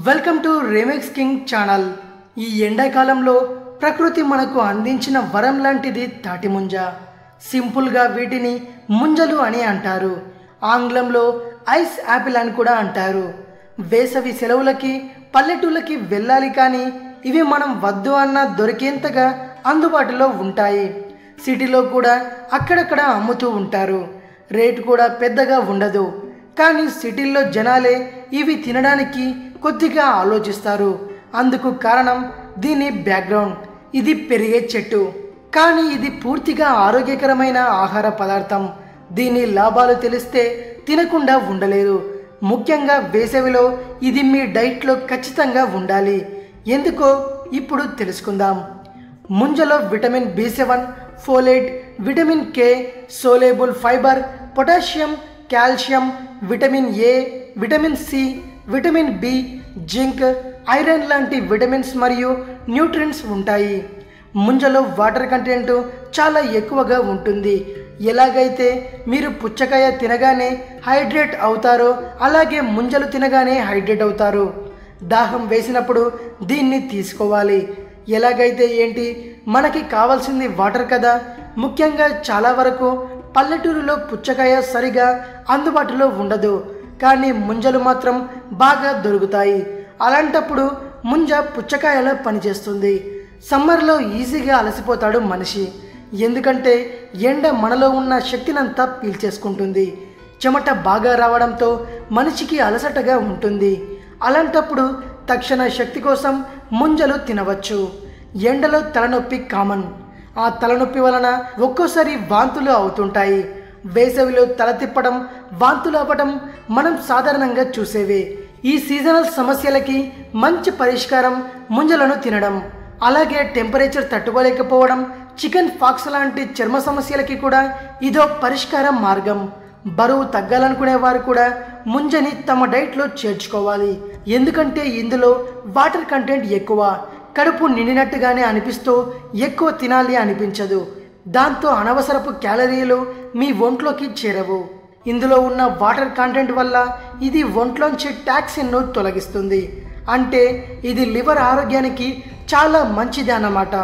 Welcome to remix king channel. ఈ ఎండాకాలంలో ప్రకృతి మనకు అందించిన వరం లాంటిది తాటి ముంజ। సింపుల్గా వీటిని ముంజలు అని అంటారు। ఆంగ్లంలో ఐస్ యాపిల్ అని కూడా అంటారు। వేసవి సెలవులకి పల్లెటూళ్ళకి వెళ్ళాలి కానీ ఇవి మనం వద్దు అన్న దొరికేంతగా అందుబాటులో ఉంటాయి। సిటీలో కూడా అక్కడక్కడ అమ్ముతూ ఉంటారు। రేటు కూడా పెద్దగా ఉండదు। కానీ సిటీల్లో జనాలే ఇవి తినడానికి కొద్దిగా ఆలోచిస్తారు। అందుకు కారణం దీని బ్యాక్గ్రౌండ్। ఇది పెరిగే చెట్టు కానీ ఇది పూర్తిగా ఆరోగ్యకరమైన ఆహార పదార్థం। దీని లాభాలు తెలిస్తే తినకుండా ఉండలేరు। ముఖ్యంగా వేసవిలో ఇది మీ డైట్లో ఖచ్చితంగా ఉండాలి। ఎందుకో ఇప్పుడు తెలుసుకుందాం। ముంజలో vitamin B7, folate, vitamin K, soluble fibre, potassium, calcium, vitamin A, vitamin C, vitamin B, zinc, iron లాంటి విటమిన్స్ మరియు న్యూట్రియంట్స్ ఉంటాయి। ముంజలో వాటర్ కంటెంట్ చాలా ఎక్కువగా ఉంటుంది। ఎలాగైతే మీరు పుచ్చకాయ తినగానే హైడ్రేట్ అవుతారో అలాగే ముంజలు తినగానే హైడ్రేట్ అవుతారు। దాహం వేసినప్పుడు దీన్ని తీసుకోవాలి। ఎలాగైతే ఏంటి, మనకి కావాల్సింది వాటర్ కదా। ముఖ్యంగా చాలా వరకు పల్లెటూరులో పుచ్చకాయ సరిగా అందుబాటులో ఉండదు కానీ ముంజలు మాత్రం బాగా దొరుకుతాయి। అలాంటప్పుడు ముంజ పుచ్చకాయలా పనిచేస్తుంది। సమ్మర్లో ఈజీగా అలసిపోతాడు మనిషి, ఎందుకంటే ఎండ మనలో ఉన్న శక్తినంతా పీల్చేసుకుంటుంది। చెమట బాగా రావడంతో మనిషికి అలసటగా ఉంటుంది। అలాంటప్పుడు తక్షణ శక్తి కోసం ముంజలు తినవచ్చు। ఎండలో తలనొప్పి కామన్। ఆ తలనొప్పి వలన ఒక్కోసారి వాంతులు అవుతుంటాయి। వేసవిలో తల తిప్పడం, వాంతులు అవ్వడం మనం సాధారణంగా చూసేవే। ఈ సీజనల్ సమస్యలకి మంచి పరిష్కారం ముంజలను తినడం। అలాగే టెంపరేచర్ తట్టుకోలేకపోవడం, చికెన్ పాక్స్ లాంటి చర్మ సమస్యలకి కూడా ఇదో పరిష్కార మార్గం। బరువు తగ్గాలనుకునే వారు కూడా ముంజని తమ డైట్లో చేర్చుకోవాలి। ఎందుకంటే ఇందులో వాటర్ కంటెంట్ ఎక్కువ। కడుపు నిండినట్టుగానే అనిపిస్తూ ఎక్కువ తినాలి అనిపించదు। దాంతో అనవసరపు క్యాలరీలు మీ ఒంట్లోకి చేరవు। ఇందులో ఉన్న వాటర్ కంటెంట్ వల్ల ఇది ఒంట్లోంచి టాక్సిన్ను తొలగిస్తుంది। అంటే ఇది లివర్ ఆరోగ్యానికి చాలా మంచిది అన్నమాట।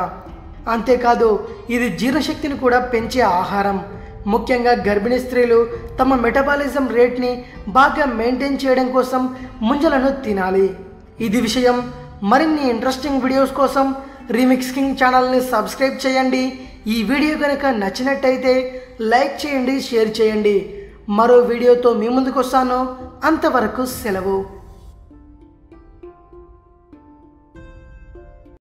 అంతేకాదు ఇది జీర్ణశక్తిని కూడా పెంచే ఆహారం। ముఖ్యంగా గర్భిణీ స్త్రీలు తమ మెటబాలిజం రేట్ని బాగా మెయింటైన్ చేయడం కోసం ముంజలను తినాలి। ఇది విషయం। మరిన్ని ఇంట్రెస్టింగ్ వీడియోస్ కోసం రీమిక్స్ కింగ్ ఛానల్ని సబ్స్క్రైబ్ చేయండి। ఈ వీడియో కనుక నచ్చినట్టయితే లైక్ చేయండి, షేర్ చేయండి। మరో వీడియోతో మీ ముందుకు వస్తాను। అంతవరకు సెలవు।